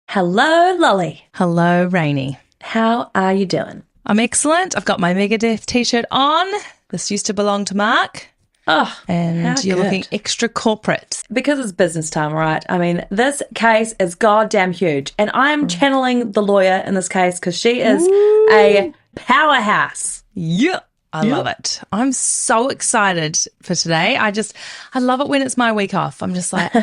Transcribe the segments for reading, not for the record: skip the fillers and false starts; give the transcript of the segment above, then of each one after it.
Hello, Lolly. Hello, Rainy. How are you doing? I'm excellent. I've got my Megadeth t-shirt on. This used to belong to Mark. Oh, and you're looking extra corporate. Because it's business time, right? I mean, this case is goddamn huge. And I'm channeling the lawyer in this case because she is a powerhouse. Yeah. I love it. I'm so excited for today. I love it when it's my week off. I'm just like,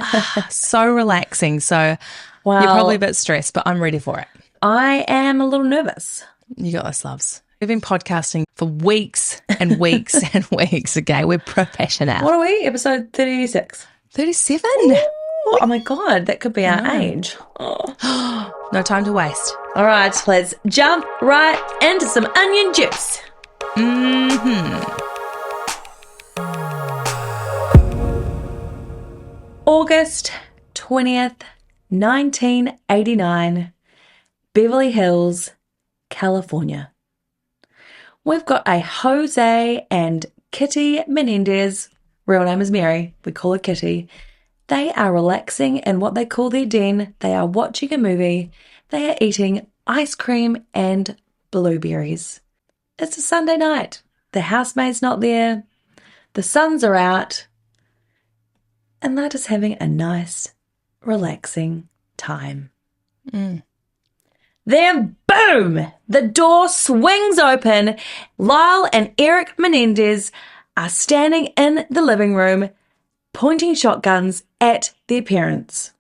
so relaxing. So you're probably a bit stressed, but I'm ready for it. I am a little nervous. You got this, loves. We've been podcasting for weeks and weeks and weeks, okay? We're professional. What are we? Episode 36? 37. Oh my God, that could be our age. Oh. No time to waste. All right, let's jump right into some onion juice. August 20th, 1989, Beverly Hills, California. We've got a Jose and Kitty Menendez, real name is Mary, we call her Kitty. They are relaxing in what they call their den. They are watching a movie. They are eating ice cream and blueberries. It's a Sunday night. The housemaid's not there. The suns are out. And they're just having a nice, relaxing time. Then, boom! The door swings open. Lyle and Erik Menendez are standing in the living room, pointing shotguns at their parents.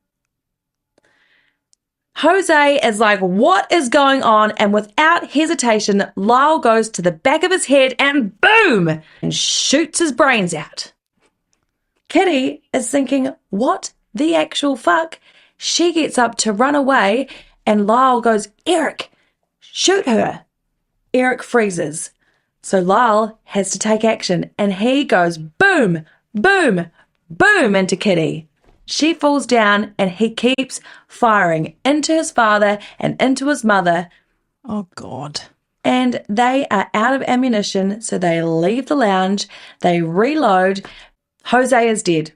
Jose is like, what is going on? And without hesitation, Lyle goes to the back of his head and boom! And shoots his brains out. Kitty is thinking, what the actual fuck? She gets up to run away and Lyle goes, Erik, shoot her. Erik freezes. So Lyle has to take action and he goes boom, boom, boom into Kitty. She falls down and he keeps firing into his father and into his mother. Oh, God. And they are out of ammunition, so they leave the lounge. They reload. Jose is dead.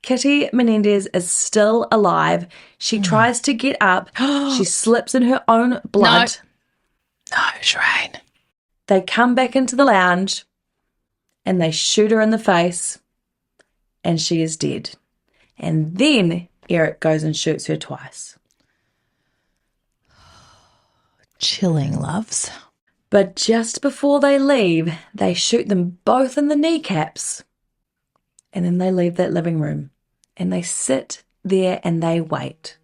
Kitty Menendez is still alive. She tries to get up. She slips in her own blood. No, Shireen. They come back into the lounge and they shoot her in the face and she is dead. And then Erik goes and shoots her twice. Chilling, loves. But just before they leave, they shoot them both in the kneecaps. And then they leave that living room. And they sit there and they wait.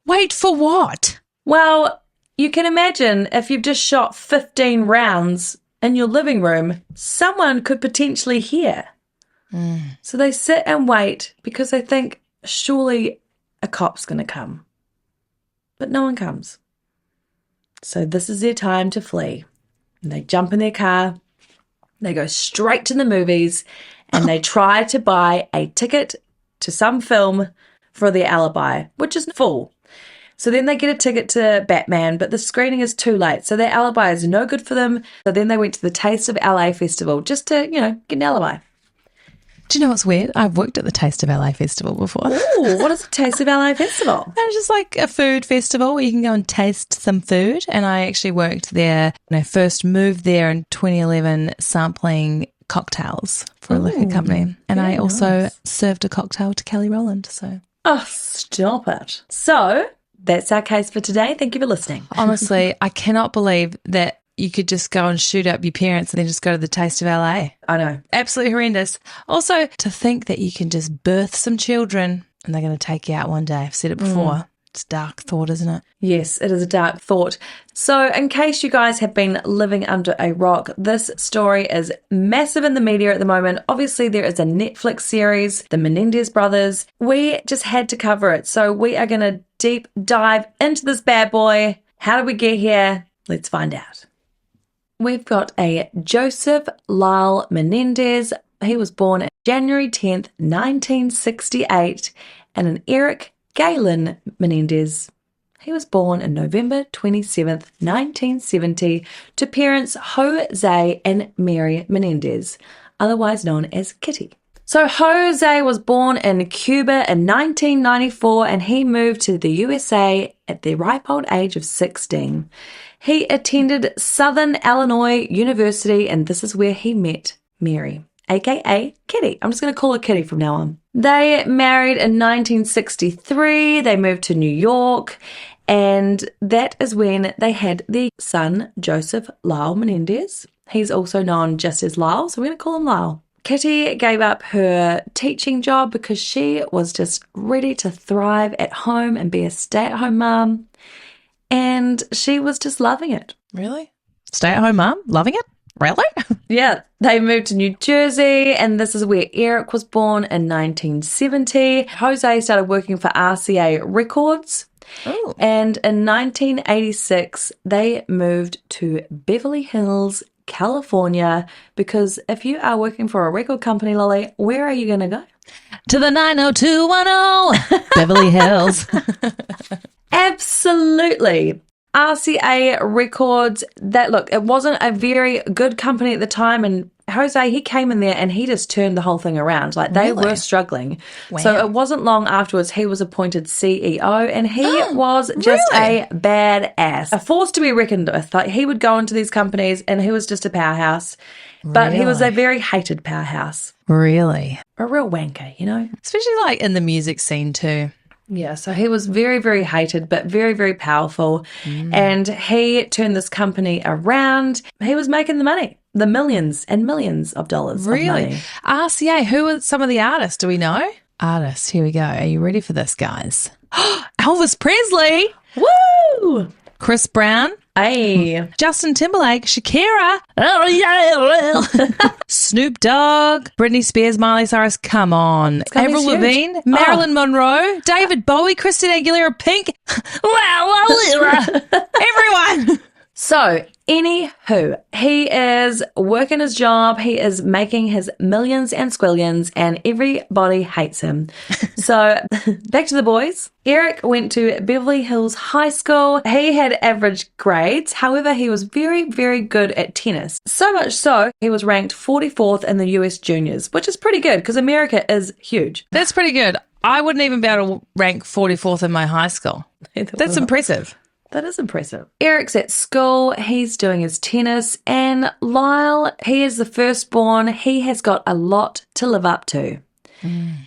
Wait for what? Well, you can imagine if you've just shot 15 rounds in your living room, someone could potentially hear. So they sit and wait because they think surely a cop's going to come. But no one comes. So this is their time to flee. And they jump in their car. They go straight to the movies and they try to buy a ticket to some film for their alibi, which is full. So then they get a ticket to Batman, but the screening is too late. So their alibi is no good for them. So then they went to the Taste of LA Festival just to, get an alibi. Do you know what's weird? I've worked at the Taste of LA Festival before. Ooh, what is the Taste of LA Festival? It's just like a food festival where you can go and taste some food. And I actually worked there when I first moved there in 2011 sampling cocktails for a liquor company. And I also served a cocktail to Kelly Rowland. So, oh, stop it. So that's our case for today. Thank you for listening. Honestly, I cannot believe that you could just go and shoot up your parents and then just go to the Taste of LA. I know. Absolutely horrendous. Also, to think that you can just birth some children and they're going to take you out one day. I've said it before. It's a dark thought, isn't it? Yes, it is a dark thought. So in case you guys have been living under a rock, this story is massive in the media at the moment. Obviously, there is a Netflix series, The Menendez Brothers. We just had to cover it. So we are going to deep dive into this bad boy. How did we get here? Let's find out. We've got a Joseph Lyle Menendez. He was born January 10th, 1968, and an Erik Galen Menendez. He was born on November 27th, 1970, to parents Jose and Mary Menendez, otherwise known as Kitty. So Jose was born in Cuba in 1994 and he moved to the USA at the ripe old age of 16. He attended Southern Illinois University and this is where he met Mary, aka Kitty. I'm just going to call her Kitty from now on. They married in 1963. They moved to New York and that is when they had their son, Joseph Lyle Menendez. He's also known just as Lyle, so we're going to call him Lyle. Kitty gave up her teaching job because she was just ready to thrive at home and be a stay-at-home mom. And she was just loving it. Really? Stay-at-home mom? Loving it? Really? Yeah. They moved to New Jersey, and this is where Erik was born in 1970. Jose started working for RCA Records. Oh. And in 1986, they moved to Beverly Hills, California, because if you are working for a record company, Lolly, where are you going to go? To the 90210 Beverly Hills. Absolutely. RCA Records, it wasn't a very good company at the time, and Jose, he came in there and he just turned the whole thing around. Like, they were struggling. Wow. So it wasn't long afterwards he was appointed CEO, and he was just a badass, a force to be reckoned with. Like, he would go into these companies and he was just a powerhouse, but he was a very hated powerhouse. Really? A real wanker, you know? Especially like in the music scene too. Yeah, so he was very, very hated, but very, very powerful. And he turned this company around. He was making the money, the millions and millions of dollars. Really? Of money. RCA, who are some of the artists? Do we know? Artists, here we go. Are you ready for this, guys? Elvis Presley. Woo! Chris Brown. Hey. Justin Timberlake, Shakira, oh yeah, Snoop Dogg, Britney Spears, Miley Cyrus, come on, Avril Lavigne, Marilyn Monroe, David Bowie, Christina Aguilera, Pink, everyone. So, anywho, he is working his job, he is making his millions and squillions, and everybody hates him. So, back to the boys. Erik went to Beverly Hills High School. He had average grades. However, he was very, very good at tennis. So much so, he was ranked 44th in the US Juniors, which is pretty good because America is huge. That's pretty good. I wouldn't even be able to rank 44th in my high school. That's impressive. That is impressive. Erik's at school, he's doing his tennis, and Lyle, he is the firstborn. He has got a lot to live up to.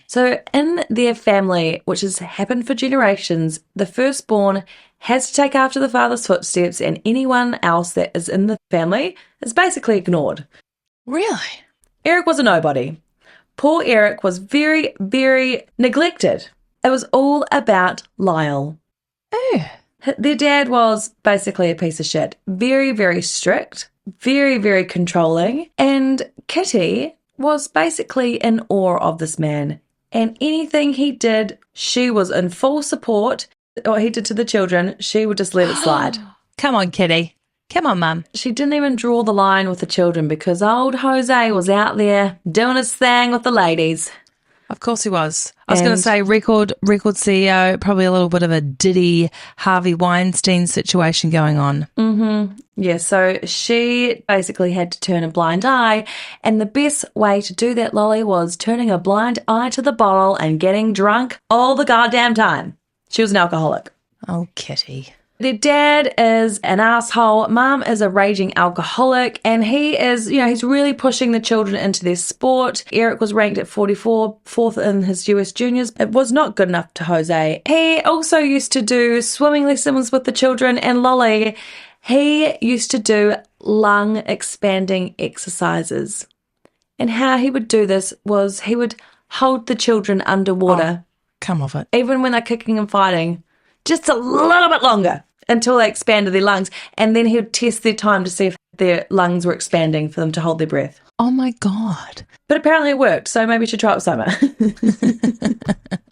So in their family, which has happened for generations, the firstborn has to take after the father's footsteps, and anyone else that is in the family is basically ignored. Really? Erik was a nobody. Poor Erik was very, very neglected. It was all about Lyle. Oh. Their dad was basically a piece of shit. Very, very strict, very, very controlling. And Kitty was basically in awe of this man. And anything he did, she was in full support. What he did to the children, she would just let it slide. Come on, Kitty. Come on, Mum. She didn't even draw the line with the children because old Jose was out there doing his thing with the ladies. Of course he was. I was going to say record CEO, probably a little bit of a Diddy, Harvey Weinstein situation going on. Mm-hmm. Yeah, so she basically had to turn a blind eye, and the best way to do that, Lolly, was turning a blind eye to the bottle and getting drunk all the goddamn time. She was an alcoholic. Oh, Kitty. Their dad is an asshole. Mom is a raging alcoholic, and he is, he's really pushing the children into their sport. Erik was ranked at 44th in his US Juniors. It was not good enough to Jose. He also used to do swimming lessons with the children, and Lolly, he used to do lung expanding exercises. And how he would do this was he would hold the children underwater. Oh, come off it. Even when they're kicking and fighting, just a little bit longer until they expanded their lungs. And then he would test their time to see if their lungs were expanding for them to hold their breath. Oh, my God. But apparently it worked, so maybe you should try it with Summer.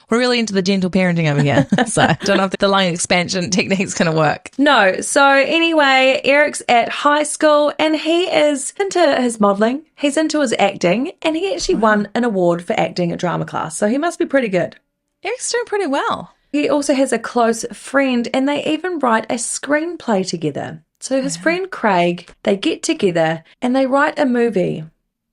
We're really into the gentle parenting over here, so I don't know if the lung expansion technique's going to work. No, so anyway, Erik's at high school and he is into his modelling, he's into his acting, and he actually won an award for acting at drama class, so he must be pretty good. Erik's doing pretty well. He also has a close friend, and they even write a screenplay together. So his friend Craig, they get together and they write a movie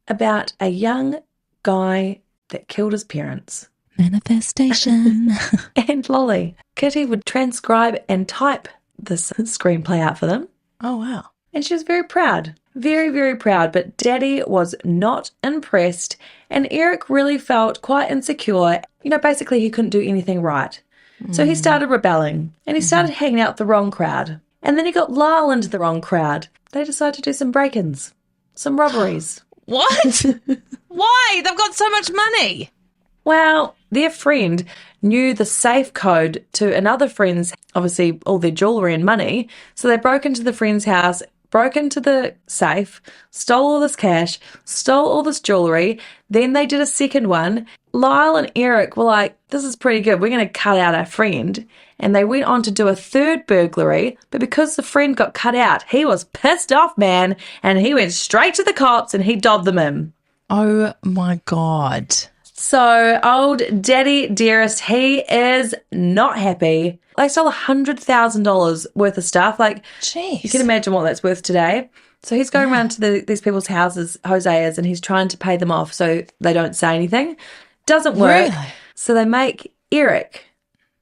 about a young guy that killed his parents. Manifestation. And Lolly. Kitty would transcribe and type this screenplay out for them. Oh, wow. And she was very proud. Very, very proud. But Daddy was not impressed. And Erik really felt quite insecure. Basically he couldn't do anything right. So he started rebelling. And he started hanging out with the wrong crowd. And then he got Lyle into the wrong crowd. They decided to do some break-ins. Some robberies. What? Why? They've got so much money. Well, their friend knew the safe code to another friend's, obviously, all their jewellery and money. So they broke into the friend's house, broke into the safe, stole all this cash, stole all this jewellery. Then they did a second one. Lyle and Erik were like, this is pretty good. We're going to cut out our friend. And they went on to do a third burglary. But because the friend got cut out, he was pissed off, man. And he went straight to the cops and he dobbed them in. Oh, my God. So old Daddy Dearest, he is not happy. They stole $100,000 worth of stuff. Like, jeez. You can imagine what that's worth today. So he's going around to these people's houses, Jose is, and he's trying to pay them off so they don't say anything. Doesn't work. Really? So they make Erik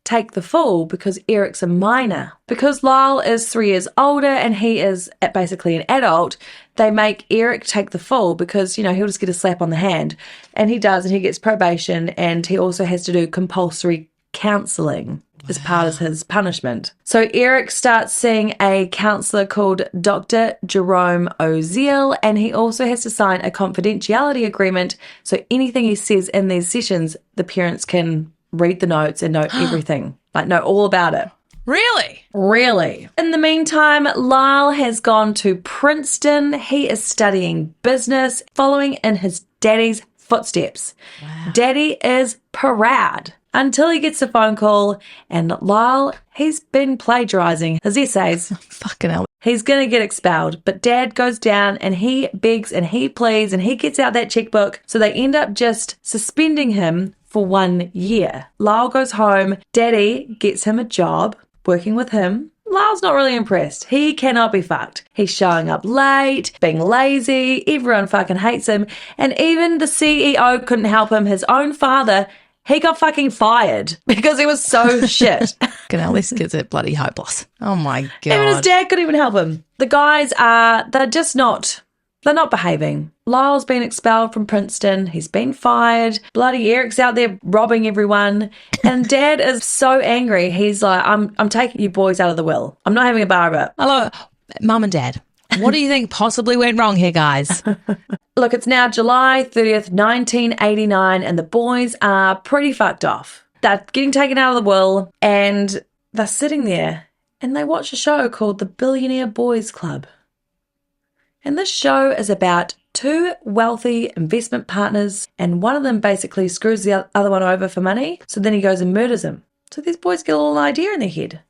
take the fall because Erik's a minor. Because Lyle is 3 years older and he is basically an adult, they make Erik take the fall because, he'll just get a slap on the hand. And he does, and he gets probation, and he also has to do compulsory counselling as part of his punishment. So Erik starts seeing a counsellor called Dr. Jerome Oziel, and he also has to sign a confidentiality agreement, so anything he says in these sessions, the parents can read the notes and know everything, know all about it. Really? Really. In the meantime, Lyle has gone to Princeton. He is studying business, following in his daddy's footsteps. Wow. Daddy is proud until he gets a phone call, and Lyle, he's been plagiarizing his essays. Fucking hell. He's going to get expelled, but Dad goes down and he begs and he pleads and he gets out that checkbook, so they end up just suspending him for 1 year. Lyle goes home. Daddy gets him a job working with him. Lyle's not really impressed. He cannot be fucked. He's showing up late, being lazy. Everyone fucking hates him. And even the CEO couldn't help him. His own father, he got fucking fired because he was so shit. Now this kid's are bloody hopeless. Oh my God. Even his dad couldn't even help him. The guys they're not behaving. Lyle's been expelled from Princeton. He's been fired. Bloody Erik's out there robbing everyone. And Dad is so angry. He's like, I'm taking you boys out of the will. I'm not having a bar of it. Hello, Mum and Dad. What do you think possibly went wrong here, guys? Look, it's now July 30th, 1989, and the boys are pretty fucked off. They're getting taken out of the will, and they're sitting there, and they watch a show called The Billionaire Boys Club. And this show is about 2 wealthy investment partners, and one of them basically screws the other one over for money, so then he goes and murders him. So these boys get a little idea in their head.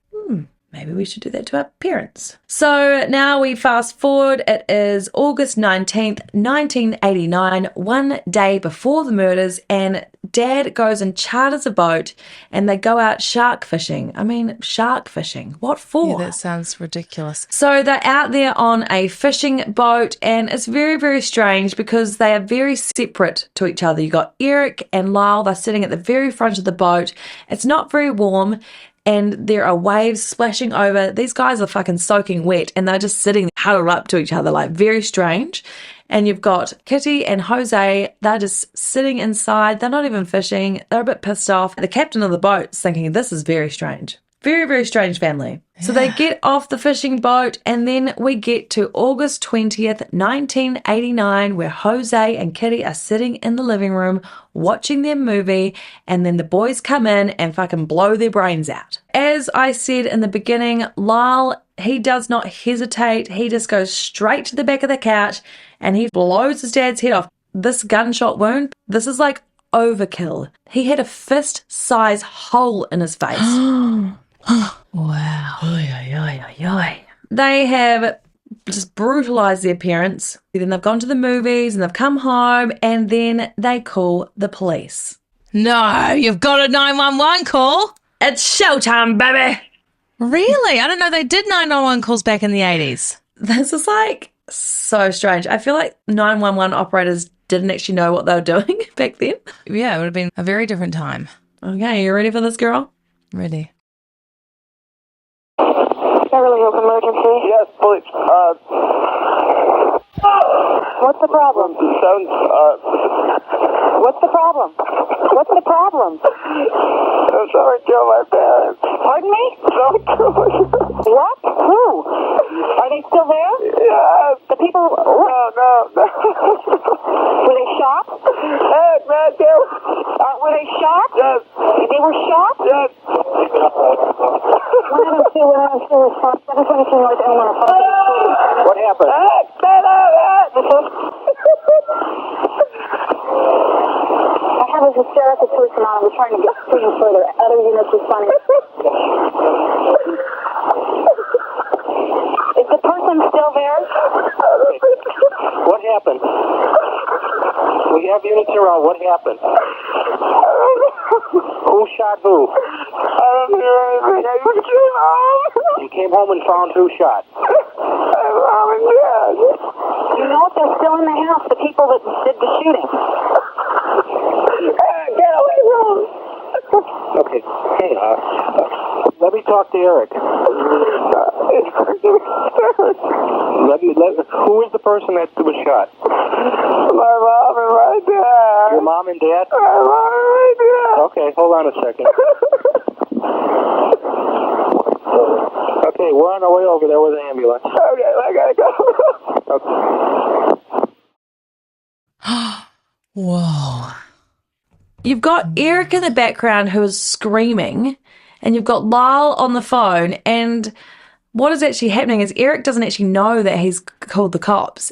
Maybe we should do that to our parents. So now we fast forward. It is August 19th, 1989, one day before the murders, and Dad goes and charters a boat and they go out shark fishing. Shark fishing. What for? Yeah, that sounds ridiculous. So they're out there on a fishing boat, and it's very, very strange because they are very separate to each other. You got Erik and Lyle. They're sitting at the very front of the boat. It's not very warm. And there are waves splashing over. These guys are fucking soaking wet, and they're just sitting huddled up to each other, very strange. And you've got Kitty and Jose. They're just sitting inside. They're not even fishing. They're a bit pissed off. The captain of the boat's thinking, this is very strange. Very, very strange family. Yeah. So they get off the fishing boat, and then we get to August 20th, 1989, where Jose and Kitty are sitting in the living room watching their movie, and then the boys come in and fucking blow their brains out. As I said in the beginning, Lyle, he does not hesitate. He just goes straight to the back of the couch, and he blows his dad's head off. This gunshot wound, this is like overkill. He had a fist-size hole in his face. Wow. They have just brutalized their parents. Then they've gone to the movies and they've come home, and then they call the police. No, you've got a 911 call. It's showtime, baby. Really? I don't know they did 911 calls back in the 80s. This is so strange. I feel like 911 operators didn't actually know what they were doing back then. Yeah, it would have been a very different time. Okay, you ready for this, girl? Ready. Beverly Hills emergency. Yes, police. What's the problem? What's the problem? What's the problem? Someone killed my parents. Pardon me? Someone killed my parents. What? Who? Are they still there? Yes. The people... No. Were they shot? Hey, man, Were they shot? Yes. They were shot? Yes. What happened? I have a hysterical person on. We're trying to get things further. Other units responding. Is the person still there? What happened? We have units around. What happened? Who shot who? I don't hear anything. I just came home. You came home and found who shot? I'm mom and dad. You know if they're still in the house, the people that did the shooting. Get away from them. Okay. Hey, let me talk to Eric. Who is the person that was shot? My mom and my dad. Your mom and dad? My mom and my dad. Okay, hold on a second. Okay, we're on our way over there with the ambulance. Okay, I gotta go. Okay. Whoa. You've got Erik in the background who is screaming, and you've got Lyle on the phone, and what is actually happening is Erik doesn't actually know that he's called the cops.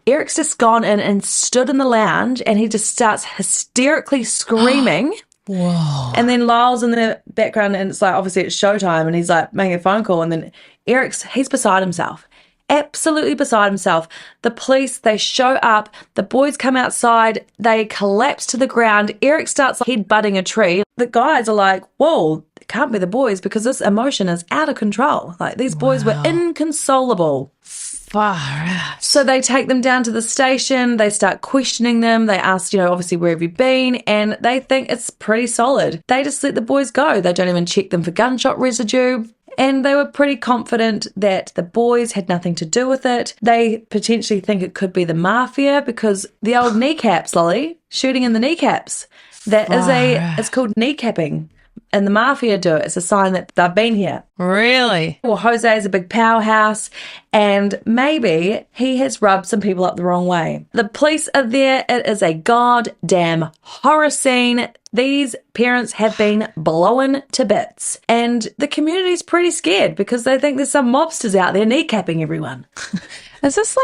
Eric's just gone in and stood in the lounge, and he just starts hysterically screaming. Whoa. And then Lyle's in the background, and it's like, obviously it's showtime, and he's like making a phone call, and then he's beside himself. Absolutely beside himself. The police, they show up, the boys come outside, they collapse to the ground. Erik starts headbutting a tree. The guys are like, whoa, it can't be the boys because this emotion is out of control. Like, these boys were inconsolable. Far out. So they take them down to the station, they start questioning them, they ask, obviously, where have you been? And they think it's pretty solid. They just let the boys go. They don't even check them for gunshot residue. And they were pretty confident that the boys had nothing to do with it. They potentially think it could be the mafia because the old kneecaps, Lolly, shooting in the kneecaps. It's called kneecapping. And the mafia do it. It's a sign that they've been here. Really? Well, Jose is a big powerhouse, and maybe he has rubbed some people up the wrong way. The police are there. It is a goddamn horror scene. These parents have been blown to bits, and the community's pretty scared because they think there's some mobsters out there kneecapping everyone. Is this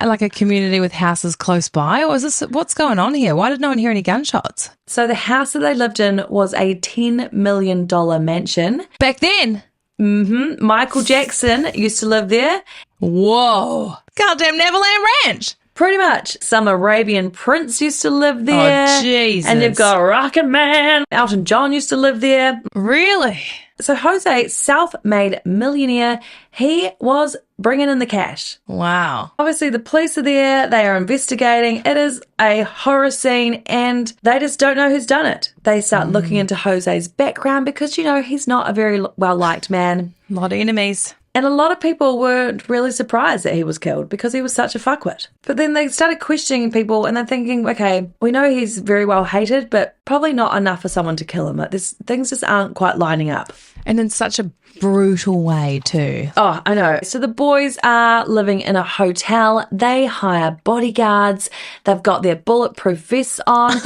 like a community with houses close by, or is this what's going on here? Why did no one hear any gunshots? So the house that they lived in was a $10 million mansion. Back then? Mm-hmm. Michael Jackson used to live there. Whoa. Goddamn Neverland Ranch. Pretty much. Some Arabian prince used to live there. Oh, Jesus. And you've got Rocket Man. Elton John used to live there. Really? So Jose, self-made millionaire, he was bringing in the cash. Wow. Obviously, the police are there. They are investigating. It is a horror scene, and they just don't know who's done it. They start looking into Jose's background because, he's not a very well-liked man. A lot of enemies. And a lot of people were really surprised that he was killed because he was such a fuckwit. But then they started questioning people and they're thinking, okay, we know he's very well hated, but probably not enough for someone to kill him. Like, things just aren't quite lining up. And in such a brutal way too. Oh, I know. So the boys are living in a hotel. They hire bodyguards. They've got their bulletproof vests on.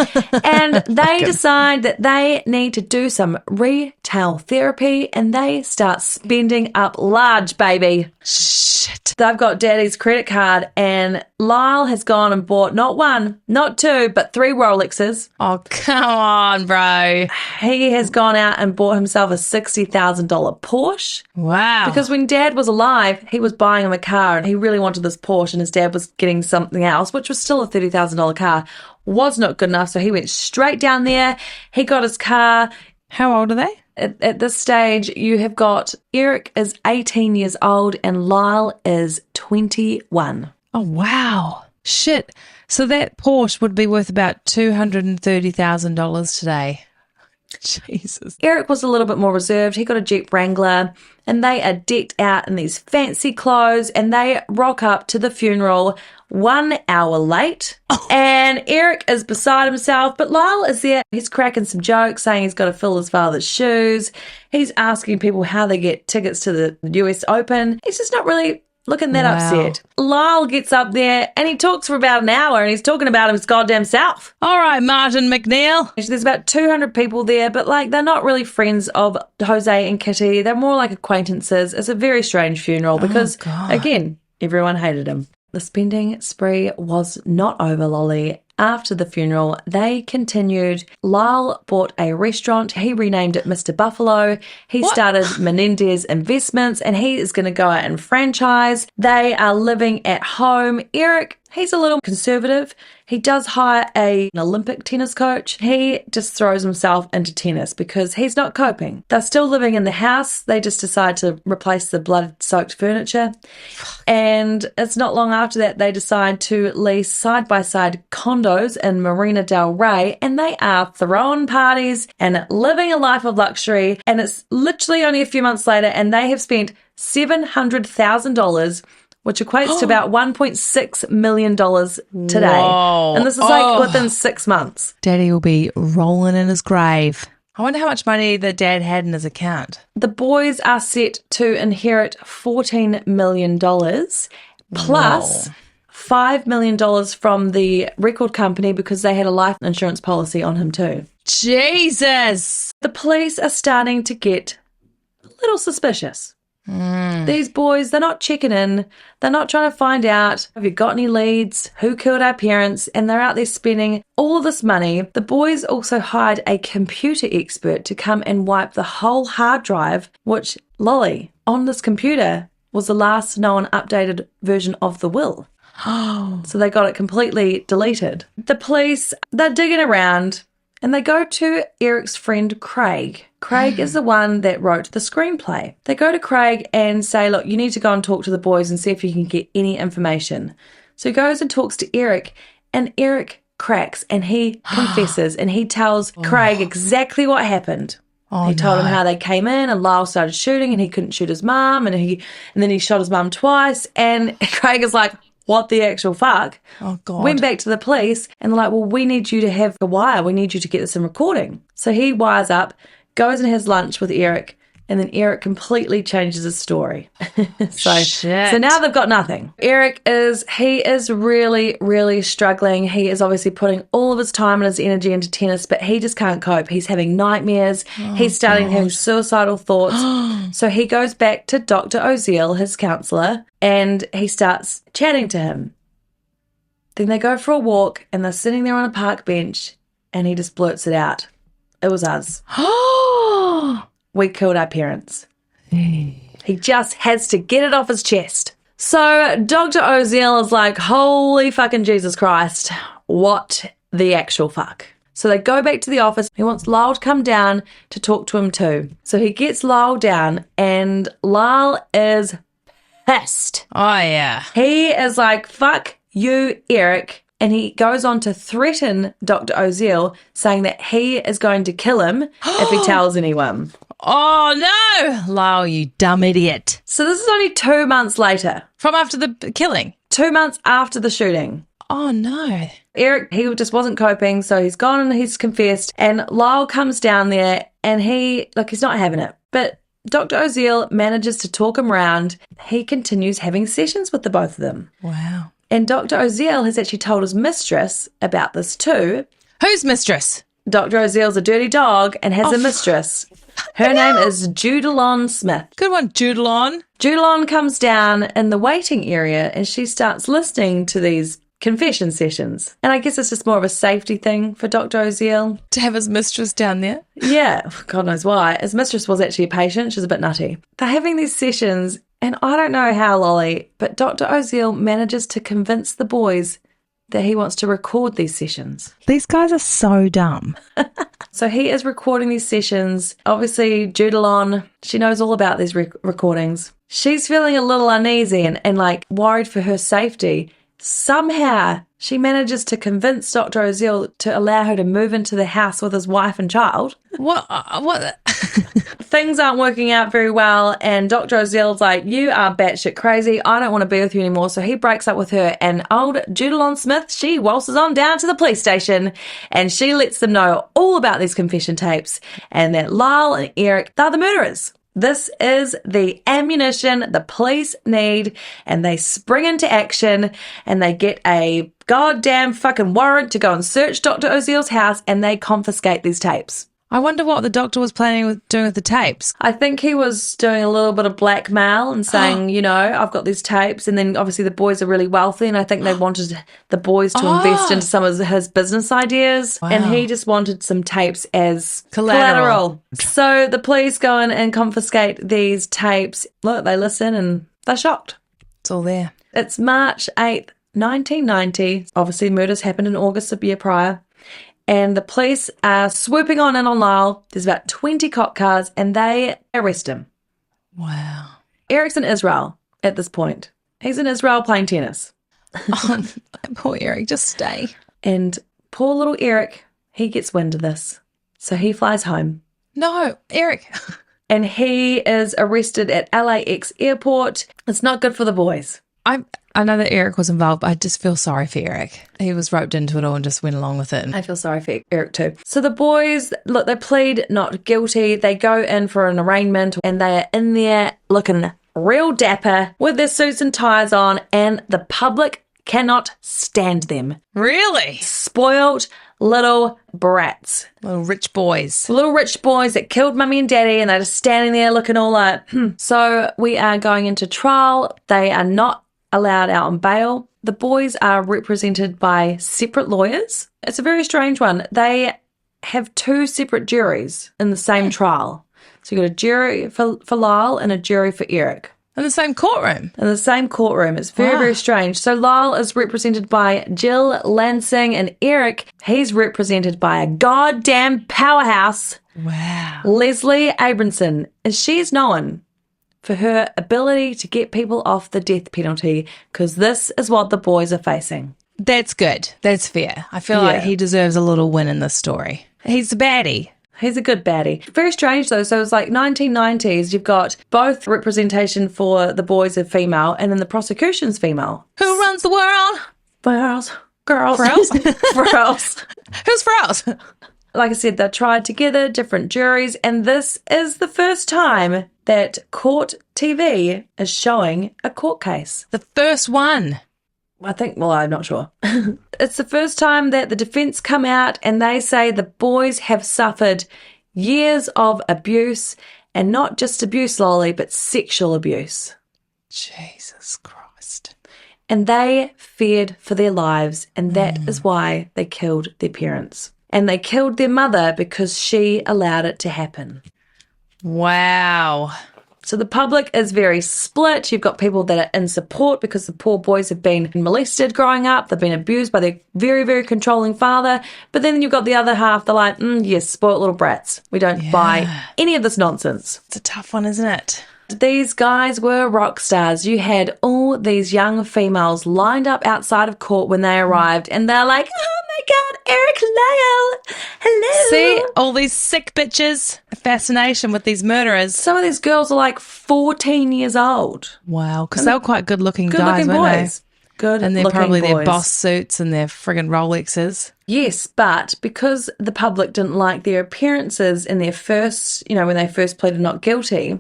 And they decide that they need to do some retail therapy, and they start spending up large, baby. Shit. They've got daddy's credit card, and Lyle has gone and bought not one, not two, but 3 Rolexes. Oh, come on, bro. He has gone out and bought himself a $60,000 Porsche. Wow. Because when Dad was alive, he was buying him a car, and he really wanted this Porsche, and his dad was getting something else, which was still a $30,000 car. Was not good enough, so he went straight down there. He got his car. How old are they? At this stage, you have got Erik is 18 years old and Lyle is 21. Oh, wow. Shit. So that Porsche would be worth about $230,000 today. Jesus. Erik was a little bit more reserved. He got a Jeep Wrangler, and they are decked out in these fancy clothes, and they rock up to the funeral 1 hour late. And Erik is beside himself, but Lyle is there. He's cracking some jokes, saying he's got to fill his father's shoes. He's asking people how they get tickets to the US Open. He's just not really looking that upset. Lyle gets up there and he talks for about an hour, and he's talking about his goddamn self. All right, Martin McNeil. There's about 200 people there, but like they're not really friends of Jose and Kitty. They're more like acquaintances. It's a very strange funeral because, again, everyone hated him. The spending spree was not over, Lolly. After the funeral, they continued. Lyle bought a restaurant. He renamed it Mr. Buffalo. He started Menendez Investments, and he is going to go out and franchise. They are living at home. Erik, he's a little conservative. He does hire an Olympic tennis coach. He just throws himself into tennis because he's not coping. They're still living in the house. They just decide to replace the blood-soaked furniture. And it's not long after that they decide to lease side-by-side condos in Marina del Rey, and they are throwing parties and living a life of luxury. And it's literally only a few months later, and they have spent $700,000, which equates to about $1.6 million today. Whoa. And this is like within 6 months. Daddy will be rolling in his grave. I wonder how much money the dad had in his account. The boys are set to inherit $14 million plus $5 million from the record company because they had a life insurance policy on him too. Jesus! The police are starting to get a little suspicious. These boys, they're not checking in. They're not trying to find out, have you got any leads? Who killed our parents? And they're out there spending all of this money. The boys also hired a computer expert to come and wipe the whole hard drive, which, Lolly, on this computer was the last known updated version of the will. So they got it completely deleted. The police, they're digging around. And they go to Erik's friend Craig. Craig is the one that wrote the screenplay. They go to Craig and say, look, you need to go and talk to the boys and see if you can get any information. So he goes and talks to Erik, and Erik cracks and he confesses and he tells Craig exactly what happened. He told him how they came in and Lyle started shooting and he couldn't shoot his mum and then he shot his mum twice, and Craig is like, what the actual fuck? Oh, God. Went back to the police and they're like, well, we need you to have a wire. We need you to get this in recording. So he wires up, goes and has lunch with Erik, and then Erik completely changes his story. So now they've got nothing. Erik is really, really struggling. He is obviously putting all of his time and his energy into tennis, but he just can't cope. He's having nightmares. He's starting having suicidal thoughts. So he goes back to Dr. Oziel, his counsellor, and he starts chatting to him. Then they go for a walk and they're sitting there on a park bench and he just blurts it out. It was us. We killed our parents. He just has to get it off his chest. So Dr. Oziel is like, holy fucking Jesus Christ, what the actual fuck? So they go back to the office. He wants Lyle to come down to talk to him too. So he gets Lyle down and Lyle is pissed. Oh, yeah. He is like, fuck you, Erik. And he goes on to threaten Dr. Oziel, saying that he is going to kill him if he tells anyone. Oh, no! Lyle, you dumb idiot. So this is only 2 months later. From after the killing? 2 months after the shooting. Oh, no. Erik, he just wasn't coping, so he's gone and he's confessed. And Lyle comes down there and he's not having it. But Dr. Oziel manages to talk him around. He continues having sessions with the both of them. Wow. And Dr. Oziel has actually told his mistress about this too. Whose mistress? Dr. Oziel's a dirty dog and has a mistress. Her name is Judalon Smith. Good one, Judalon. Judalon comes down in the waiting area and she starts listening to these confession sessions. And I guess it's just more of a safety thing for Dr. Oziel. To have his mistress down there? Yeah, God knows why. His mistress was actually a patient. She's a bit nutty. They're having these sessions, and I don't know how, Lolly, but Dr. Oziel manages to convince the boys that he wants to record these sessions. These guys are so dumb. So he is recording these sessions. Obviously, Judalon, she knows all about these recordings. She's feeling a little uneasy and like worried for her safety. Somehow She manages to convince Dr. Oziel to allow her to move into the house with his wife and child. What? Things aren't working out very well, and Dr. Oziel's like, you are batshit crazy. I don't want to be with you anymore. So he breaks up with her, and old Judalon Smith, she waltzes on down to the police station, and she lets them know all about these confession tapes and that Lyle and Erik, they're the murderers. This is the ammunition the police need, and they spring into action, and they get a goddamn fucking warrant to go and search Dr. Oziel's house, and they confiscate these tapes. I wonder what the doctor was planning with doing with the tapes. I think he was doing a little bit of blackmail and saying, you know, I've got these tapes, and then obviously the boys are really wealthy, and I think they wanted the boys to invest into some of his business ideas, and he just wanted some tapes as collateral. So the police go in and confiscate these tapes. Look, they listen and they're shocked. It's all there. It's March 8th, 1990. Obviously, murders happened in August of the year prior. And the police are swooping on in on Lyle. There's about 20 cop cars, and they arrest him. Wow. Erik's in Israel at this point. He's in Israel playing tennis. Oh, poor Erik, just stay. And poor little Erik, he gets wind of this. So he flies home. No, Erik. And he is arrested at LAX airport. It's not good for the boys. I know that Erik was involved, but I just feel sorry for Erik. He was roped into it all and just went along with it. I feel sorry for Erik too. So the boys, look, they plead not guilty. They go in for an arraignment, and they are in there looking real dapper with their suits and ties on, and the public cannot stand them. Really? Spoiled little brats. Little rich boys. Little rich boys that killed mummy and daddy, and they're just standing there looking all like, So we are going into trial. They are not allowed out on bail. The boys are represented by separate lawyers. It's a very strange one. They have two separate juries in the same trial. So you've got a jury for Lyle and a jury for Erik. In the same courtroom? In the same courtroom. It's very, very strange. So Lyle is represented by Jill Lansing, and Erik, he's represented by a goddamn powerhouse. Wow. Leslie Abramson. And she's known for her ability to get people off the death penalty, because this is what the boys are facing. That's good. That's fair. I feel like he deserves a little win in this story. He's the baddie. He's a good baddie. Very strange though. So it's like 1990s. You've got both representation for the boys are female, and then the prosecution's female. Who runs the world? Girls. Girls. Girls. Who's Frost? Like I said, they're tried together, different juries, and this is the first time that court TV is showing a court case. The first one. I think, well, I'm not sure. It's the first time that the defense come out and they say the boys have suffered years of abuse, and not just abuse, Lolly, but sexual abuse. Jesus Christ. And they feared for their lives, and that is why they killed their parents. And they killed their mother because she allowed it to happen. Wow. So the public is very split. You've got people that are in support because the poor boys have been molested growing up. They've been abused by their very, very controlling father. But then you've got the other half. They're like, yes, spoiled little brats. We don't buy any of this nonsense. It's a tough one, isn't it? These guys were rock stars. You had all these young females lined up outside of court when they arrived, and they're like, oh my God, Erik, Lyle, hello. See, all these sick bitches, a fascination with these murderers. Some of these girls are like 14 years old. Wow, because they were quite good-looking guys, Good-looking weren't boys. Good and they're looking probably boys. their boss suits and their friggin' Rolexes. Yes, but because the public didn't like their appearances in their first, when they first pleaded not guilty,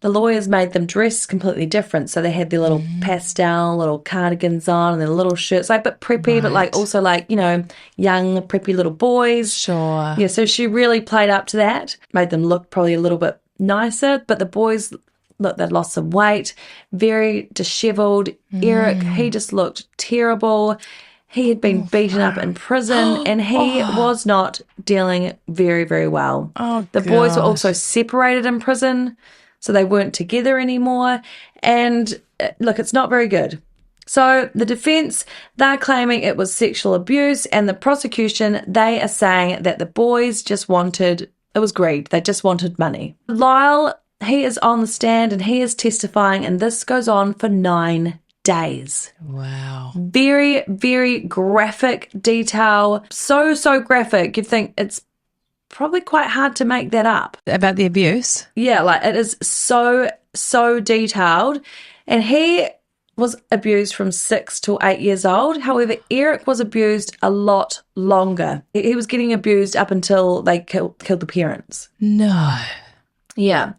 the lawyers made them dress completely different. So they had their little pastel, little cardigans on and their little shirts, like a bit preppy, but like also like, young, preppy little boys. Sure. Yeah, so she really played up to that, made them look probably a little bit nicer. But the boys, look, they'd lost some weight, very disheveled. Erik, he just looked terrible. He had been beaten up in prison, and he was not dealing very, very well. The boys were also separated in prison, so they weren't together anymore. And look, it's not very good. So the defense, they're claiming it was sexual abuse, and the prosecution, they are saying that the boys just wanted, it was greed. They just wanted money. Lyle, he is on the stand and he is testifying, and this goes on for 9 days. Wow. Very, very graphic detail. So graphic. You'd think it's probably quite hard to make that up. About the abuse? Yeah, like it is so detailed. And he was abused from 6 to 8 years old. However, Erik was abused a lot longer. He was getting abused up until they killed the parents. No. Yeah.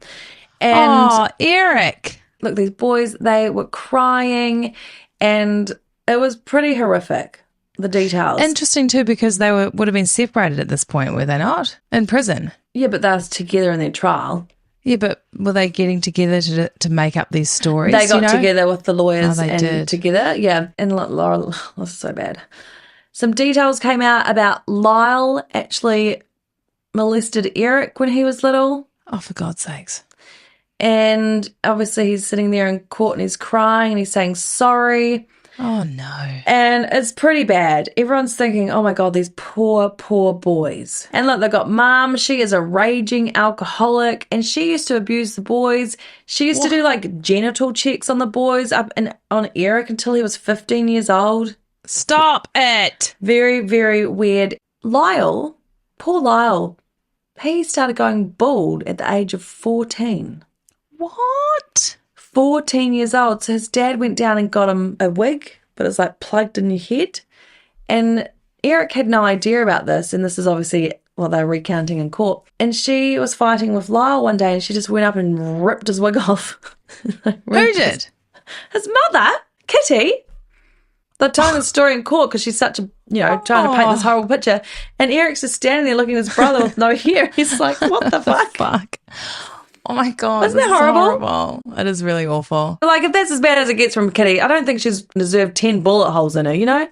And Erik. look, these boys, they were crying and it was pretty horrific, the details. Interesting too, because they would have been separated at this point, were they not? In prison. Yeah, but they were together in their trial. Yeah, but were they getting together to make up these stories? They got together with the lawyers they and did. together. Yeah. And Laura, this is so bad. Some details came out about Lyle actually molested Erik when he was little. Oh, for God's sakes. And obviously he's sitting there in court and he's crying and he's saying sorry. Oh, no. And it's pretty bad. Everyone's thinking, oh my God, these poor boys. And look, they've got mom. She is a raging alcoholic and she used to abuse the boys. She used to do like genital checks on the boys on Erik until he was 15 years old. Stop it. Very, very weird. Lyle, poor Lyle, he started going bald at the age of 14. What? 14 years old. So his dad went down and got him a wig, but it's like plugged in your head. And Erik had no idea about this. And this is obviously what they're recounting in court. And she was fighting with Lyle one day and she just went up and ripped his wig off. Who did? His mother, Kitty. They're telling the story in court because she's such a, trying to paint this horrible picture. And Eric's just standing there looking at his brother with no hair. He's like, what the fuck? Oh my God. Isn't that horrible? Horrible? It is really awful. Like, if that's as bad as it gets from Kitty, I don't think she's deserved 10 bullet holes in her,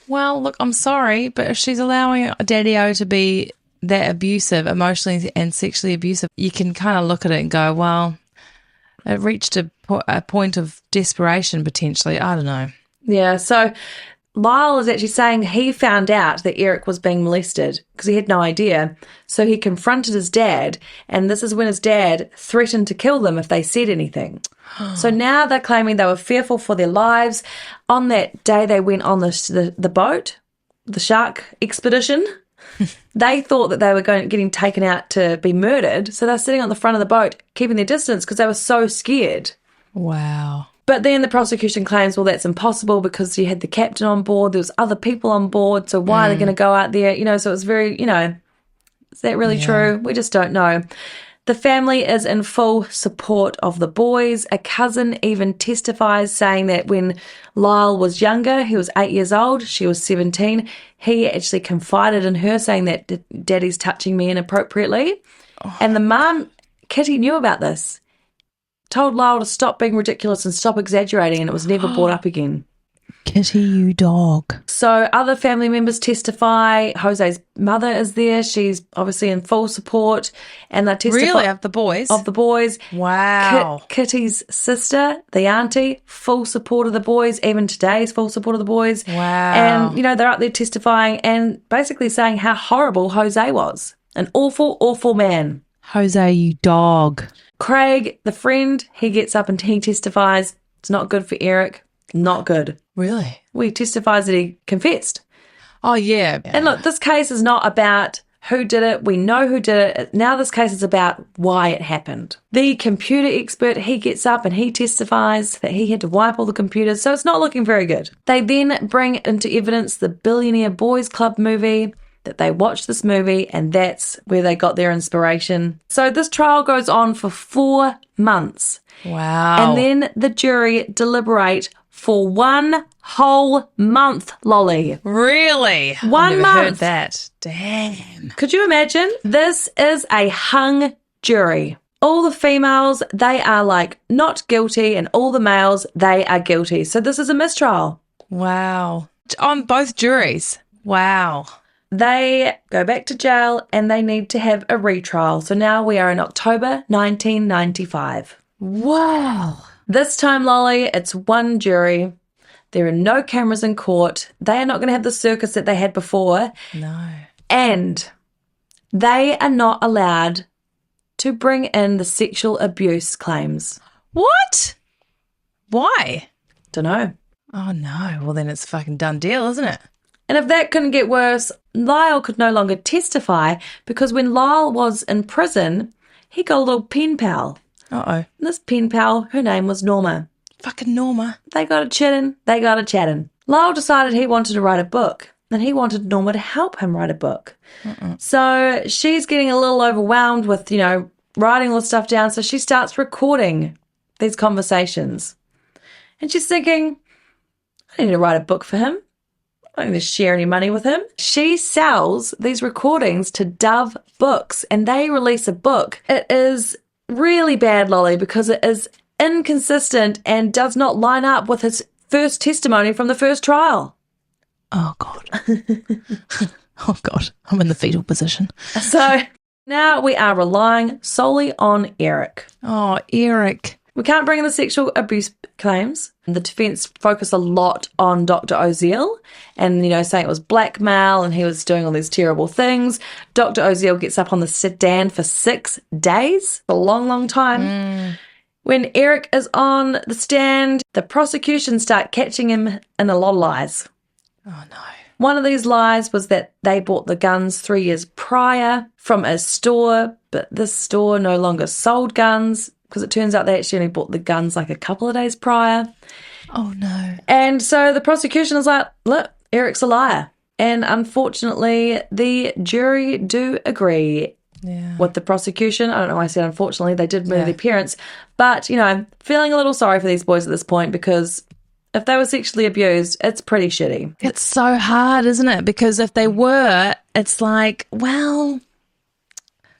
Well, look, I'm sorry, but if she's allowing Daddy-O to be that abusive, emotionally and sexually abusive, you can kind of look at it and go, well, it reached a point of desperation potentially. I don't know. Yeah, so Lyle is actually saying he found out that Erik was being molested because he had no idea. So he confronted his dad, and this is when his dad threatened to kill them if they said anything. So now they're claiming they were fearful for their lives. On that day they went on the boat, the shark expedition. They thought that they were getting taken out to be murdered, so they're sitting on the front of the boat keeping their distance because they were so scared. Wow. But then the prosecution claims, well, that's impossible because you had the captain on board, there was other people on board, so why are they going to go out there? So it's very, is that really true? We just don't know. The family is in full support of the boys. A cousin even testifies saying that when Lyle was younger, he was 8 years old, she was 17, he actually confided in her saying that Daddy's touching me inappropriately. And the mum, Kitty, knew about this. Told Lyle to stop being ridiculous and stop exaggerating, and it was never brought up again. Kitty, you dog. So other family members testify. Jose's mother is there. She's obviously in full support. And they testify. Really? Of the boys? Of the boys. Wow. Kitty's sister, the auntie, full support of the boys. Even today is full support of the boys. Wow. And, they're up there testifying and basically saying how horrible Jose was. An awful, awful man. Jose, you dog. Craig, the friend, he gets up and he testifies. It's not good for Erik. Not good. Really? Well, he testifies that he confessed. Oh, yeah. And look, this case is not about who did it. We know who did it. Now this case is about why it happened. The computer expert, he gets up and he testifies that he had to wipe all the computers, so it's not looking very good. They then bring into evidence the Billionaire Boys Club movie, that they watched this movie, and that's where they got their inspiration. So this trial goes on for 4 months. Wow. And then the jury deliberate for 1 whole month, Lolly. Really? 1 I've never month. heard that. Damn. Could you imagine? This is a hung jury. All the females, they are like not guilty, and all the males, they are guilty. So this is a mistrial. Wow. On both juries. Wow. They go back to jail and they need to have a retrial. So now we are in October 1995. Wow. This time, Lolly, it's one jury. There are no cameras in court. They are not going to have the circus that they had before. No. And they are not allowed to bring in the sexual abuse claims. What? Why? Dunno. Oh, no. Well, then it's a fucking done deal, isn't it? And if that couldn't get worse, Lyle could no longer testify because when Lyle was in prison, he got a little pen pal. Uh-oh. And this pen pal, her name was Norma. Fucking Norma. They got a chatting. Lyle decided he wanted to write a book, and he wanted Norma to help him write a book. So she's getting a little overwhelmed with, writing all the stuff down, so she starts recording these conversations. And she's thinking, I need to write a book for him. I don't need to share any money with him. She sells these recordings to Dove Books, and they release a book. It is really bad, Lolly, because it is inconsistent and does not line up with his first testimony from the first trial. Oh, God. Oh, God. I'm in the fetal position. So now we are relying solely on Erik. Oh, Erik. We can't bring in the sexual abuse claims. The defence focused a lot on Dr. Oziel and, saying it was blackmail and he was doing all these terrible things. Dr. Oziel gets up on the stand for 6 days, a long, long time. When Erik is on the stand, the prosecution start catching him in a lot of lies. Oh, no. One of these lies was that they bought the guns 3 years prior from a store, but this store no longer sold guns because it turns out they actually only bought the guns like a couple of days prior. Oh, no. And so the prosecution is like, look, Erik's a liar. And unfortunately, the jury do agree with the prosecution. I don't know why I said unfortunately. They did move their parents. But, feeling a little sorry for these boys at this point because if they were sexually abused, it's pretty shitty. It's so hard, isn't it? Because if they were, it's like, well,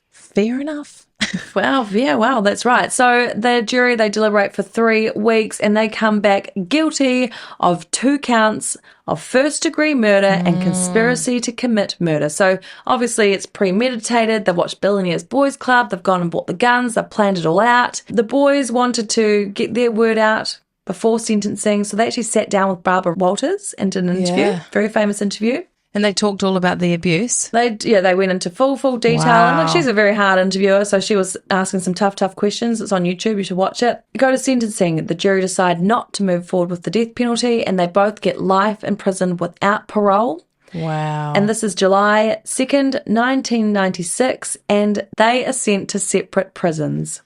fair enough. Wow, that's right. So the jury, they deliberate for 3 weeks and they come back guilty of 2 counts of first-degree murder and conspiracy to commit murder. So obviously it's premeditated. They've watched Billionaires Boys Club. They've gone and bought the guns. They've planned it all out. The boys wanted to get their word out before sentencing, so they actually sat down with Barbara Walters and did an interview, very famous interview. And they talked all about the abuse. They went into full detail. Wow. And look, she's a very hard interviewer, so she was asking some tough questions. It's on YouTube. You should watch it. Go to sentencing. The jury decide not to move forward with the death penalty, and they both get life in prison without parole. Wow. And this is July 2nd, 1996, and they are sent to separate prisons.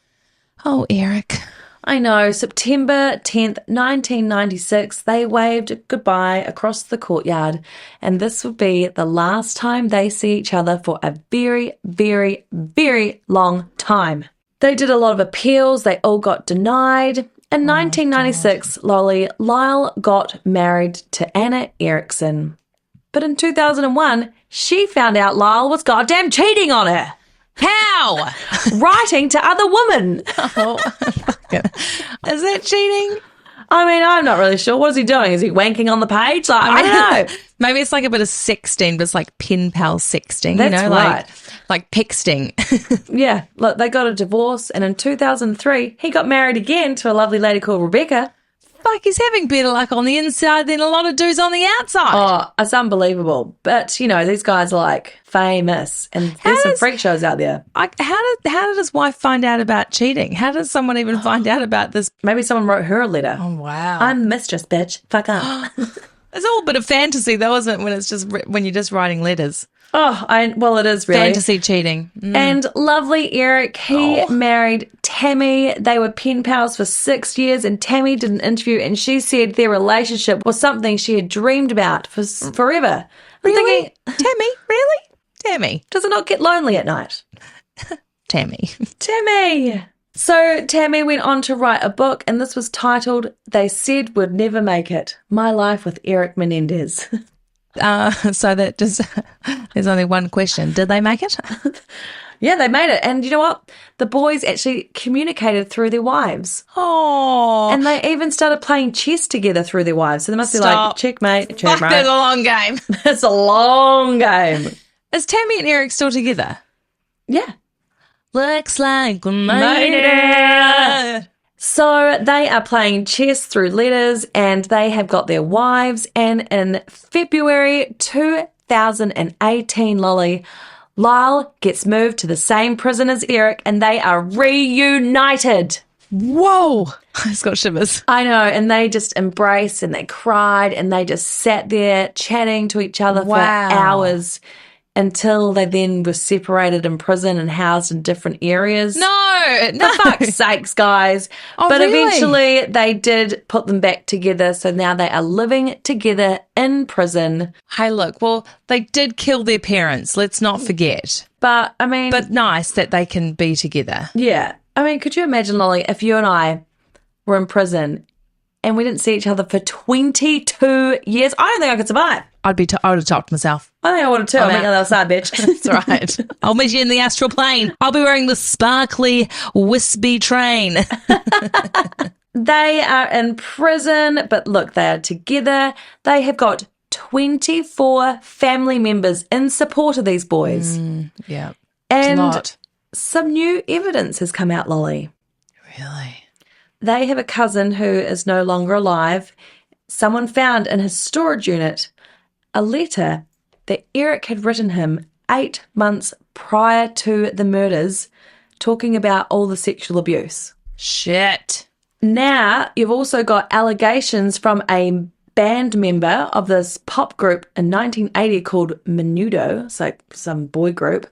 Oh, Erik. I know, September 10th, 1996, they waved goodbye across the courtyard, and this would be the last time they see each other for a very, very, very long time. They did a lot of appeals, they all got denied. In 1996, Lyle got married to Anna Erickson. But in 2001, she found out Lyle was goddamn cheating on her. How? Writing to other women. Oh, is that cheating? I mean, I'm not really sure. What is he doing? Is he wanking on the page? Like, I don't know. Maybe it's like a bit of sexting, but it's like pen pal sexting. That's right. Like pexting. Yeah. Look, they got a divorce, and in 2003, he got married again to a lovely lady called Rebecca. Fuck, he's having better luck on the inside than a lot of dudes on the outside. Oh, it's unbelievable. But, these guys are like famous, and there's some freak shows out there. How did his wife find out about cheating? How does someone even find out about this? Maybe someone wrote her a letter. Oh, wow. I'm mistress, bitch. Fuck up. It's all a bit of fantasy, though, isn't it, when you're just writing letters? Oh, well, it is really. Fantasy cheating. And lovely Erik, he married Tammy. They were pen pals for 6 years, and Tammy did an interview, and she said their relationship was something she had dreamed about for forever. I'm Really? thinking, Tammy? Really? Tammy. does it not get lonely at night? Tammy. Tammy! So Tammy went on to write a book, and this was titled, They Said We'd Never Make It, My Life with Erik Menendez. So that just, there's only one question. Did they make it? Yeah, they made it. And you know what? The boys actually communicated through their wives. Oh. And they even started playing chess together through their wives. So they must be like, Stop. checkmate, Fuck, checkmate. that's a long game. It's a long game. Is Tammy and Erik still together? Yeah. Looks like we made it. So they are playing chess through letters, and they have got their wives. And in February 2018, Lyle gets moved to the same prison as Erik, and they are reunited. Whoa. I just got shivers. I know, and they just embraced and they cried and they just sat there chatting to each other for hours until they then were separated in prison and housed in different areas. No. For fuck's sakes, guys. But really? eventually they did put them back together, so now they are living together in prison. Hey, look, well, they did kill their parents. Let's not forget. But, I mean... But nice that they can be together. Yeah. I mean, could you imagine, Lolly, if you and I were in prison and we didn't see each other for 22 years? I don't think I could survive. I would have topped myself. I think I would have too. I'll meet you on the other side, bitch. That's right. I'll meet you in the astral plane. I'll be wearing the sparkly, wispy train. They are in prison, but look, they are together. They have got 24 family members in support of these boys. Yeah. And a lot. some new evidence has come out, Lolly. Really? They have a cousin who is no longer alive. Someone found in his storage unit a letter that Erik had written him 8 months prior to the murders, talking about all the sexual abuse. Shit. Now, you've also got allegations from a band member of this pop group in 1980 called Menudo, so some boy group,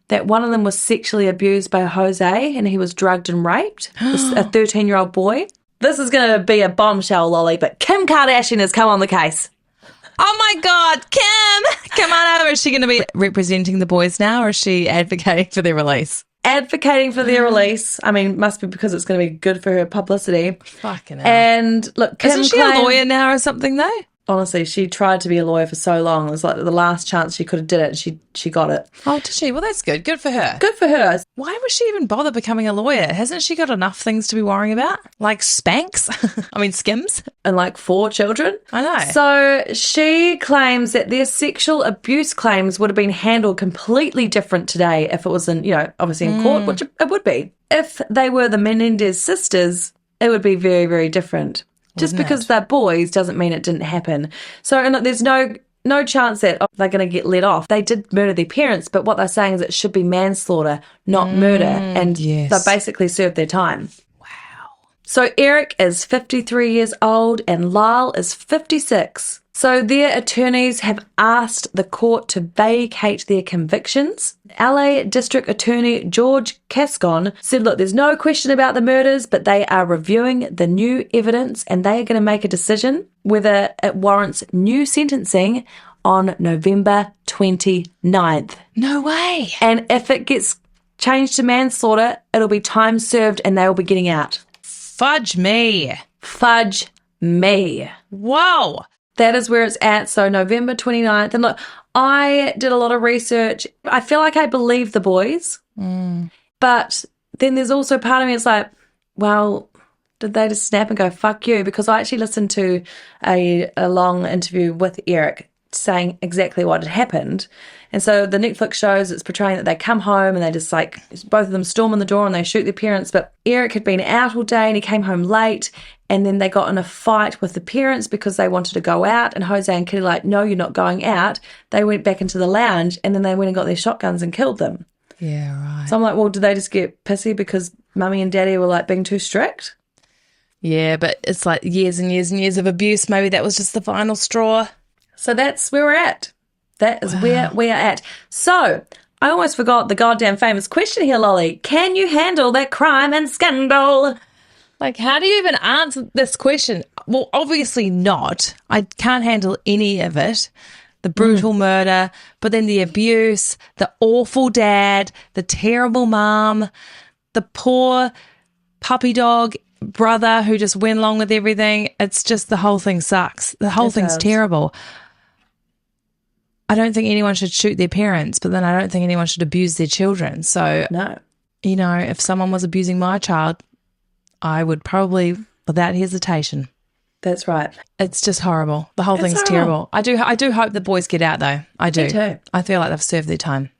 that one of them was sexually abused by Jose and he was drugged and raped, a 13-year-old boy. This is going to be a bombshell, Lolly, but Kim Kardashian has come on the case. Oh, my God. Kim, come on over. Is she going to be representing the boys now, or is she advocating for their release? Advocating for their release. I mean, must be because it's going to be good for her publicity. Fucking hell. And look, Kim Isn't she a lawyer now or something, though? Honestly, she tried to be a lawyer for so long. It was like the last chance she could have did it, and she got it. Oh, did she? Well, that's good. Good for her. Good for her. Why would she even bother becoming a lawyer? Hasn't she got enough things to be worrying about? Like Spanx? I mean, Skims? And like 4 children. I know. So she claims that their sexual abuse claims would have been handled completely different today if it was in, obviously in court, which it would be. If they were the Menendez sisters, it would be very, very different. Just because they're boys doesn't mean it didn't happen. So and there's no chance that they're going to get let off. They did murder their parents, but what they're saying is it should be manslaughter, not murder. And they basically served their time. Wow. So Erik is 53 years old and Lyle is 56. So their attorneys have asked the court to vacate their convictions. LA District Attorney George Cascon said, look, there's no question about the murders, but they are reviewing the new evidence and they are going to make a decision whether it warrants new sentencing on November 29th. No way. And if it gets changed to manslaughter, it'll be time served and they will be getting out. Fudge me. Fudge me. Whoa. That is where it's at. So November 29th. And look, I did a lot of research. I feel like I believe the boys. But then there's also part of me, it's like, well, did they just snap and go, fuck you? Because I actually listened to a long interview with Erik saying exactly what had happened. And so the Netflix shows, it's portraying that they come home and they just like, both of them storm in the door and they shoot their parents. But Erik had been out all day and he came home late. And then they got in a fight with the parents because they wanted to go out. And Jose and Kitty like, no, you're not going out. They went back into the lounge and then they went and got their shotguns and killed them. Yeah, right. So I'm like, well, did they just get pissy because mummy and daddy were like being too strict? Yeah, but it's like years and years and years of abuse. Maybe that was just the final straw. So that's where we're at. That is where we are at. So I almost forgot the goddamn famous question here, Lolly. Can you handle that crime and scandal? Like, how do you even answer this question? Well, obviously not. I can't handle any of it. The brutal murder, but then the abuse, the awful dad, the terrible mom, the poor puppy dog brother who just went along with everything. It's just the whole thing sucks. The whole thing's terrible. I don't think anyone should shoot their parents, but then I don't think anyone should abuse their children. So, no. If someone was abusing my child, I would probably, without hesitation. That's right. It's just horrible. The whole thing's terrible. I do hope the boys get out, though. I do. Me too. I feel like they've served their time.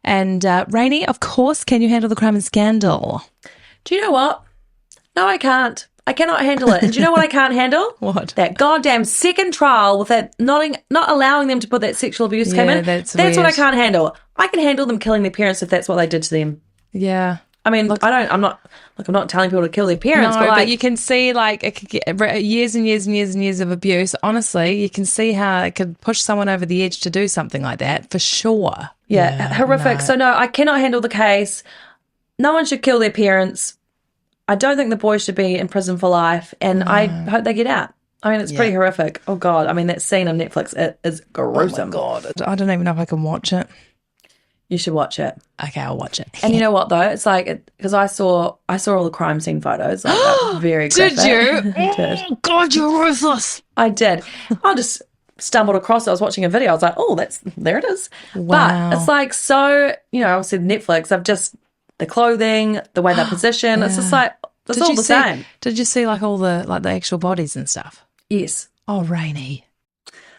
And Rainey, of course, can you handle the crime and scandal? Do you know what? No, I can't. I cannot handle it. And do you know what I can't handle? What? That goddamn second trial with that not allowing them to put that sexual abuse claim in. That's what I weird. can't handle. I can handle them killing their parents if that's what they did to them. Yeah. I mean, I'm not telling people to kill their parents, No, but but you can see it could get years and years and years and years of abuse. Honestly, you can see how it could push someone over the edge to do something like that for sure. Yeah, horrific. No. So no, I cannot handle the case. No one should kill their parents. I don't think the boy should be in prison for life, and I hope they get out. I mean, it's pretty horrific. Oh God, I mean that scene on Netflix, it is gruesome. Oh my God, I don't even know if I can watch it. You should watch it. Okay, I'll watch it. And you know what though? It's like because I saw all the crime scene photos. Like, that's very graphic. Did you? I did. Oh, God, you're ruthless. I did. I just stumbled across it. I was watching a video. I was like, oh, there it is. Wow. But it's like so. Obviously Netflix. I've just the clothing, the way they're positioned. It's just like it's all the same. Did you see all the actual bodies and stuff? Yes. Oh, Rainey.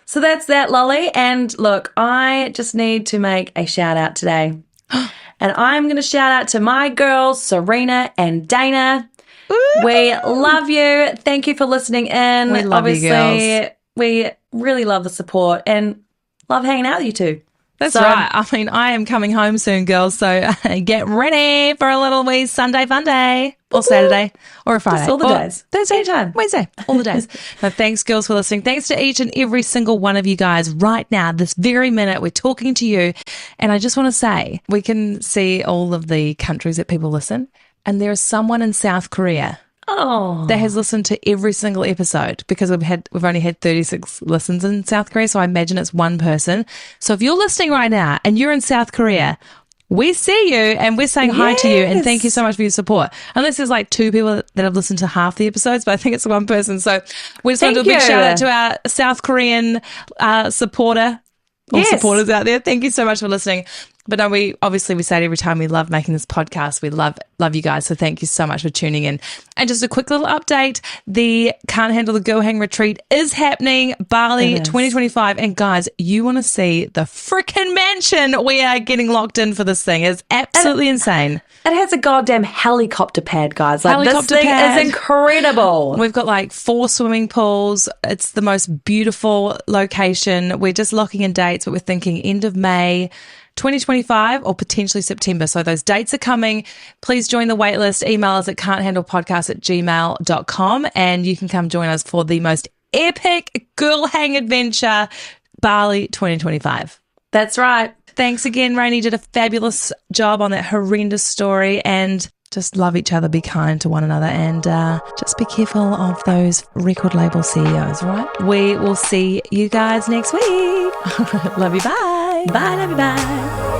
So that's that, Lolly. And look, I just need to make a shout out today. And I'm going to shout out to my girls, Serena and Dana. Ooh. We love you. Thank you for listening in. We love you, girls. We really love the support and love hanging out with you two. That's right. I mean, I am coming home soon, girls, so get ready for a little wee Sunday fun day. Or Saturday. Or a Friday. Just all the days. Thursday. Anytime. Wednesday. All the days. So thanks, girls, for listening. Thanks to each and every single one of you guys right now, this very minute. We're talking to you. And I just want to say, we can see all of the countries that people listen. And there is someone in South Korea that has listened to every single episode because we've only had 36 listens in South Korea, so I imagine it's one person. So if you're listening right now and you're in South Korea, we see you and we're saying hi to you and thank you so much for your support. Unless there's two people that have listened to half the episodes, but I think it's one person. So we just want to do a big shout out to our South Korean supporter or supporters out there. Thank you so much for listening. But no, we say it every time, we love making this podcast. We love you guys. So thank you so much for tuning in. And just a quick little update. The Can't Handle the Girl Hang Retreat is happening, Bali 2025. And guys, you want to see the freaking mansion we are getting locked in for this thing. It's absolutely insane. It has a goddamn helicopter pad, guys. Helicopter this thing pad. is incredible. We've got 4 swimming pools. It's the most beautiful location. We're just locking in dates, but we're thinking end of May 2025 or potentially September. So those dates are coming. Please join the waitlist. Email us at can'thandlepodcast@gmail.com and you can come join us for the most epic girl hang adventure, Bali 2025. That's right. Thanks again, Rainey. Did a fabulous job on that horrendous story and just love each other, be kind to one another and just be careful of those record label CEOs, right? We will see you guys next week. Love you, bye. Bye, love you, bye.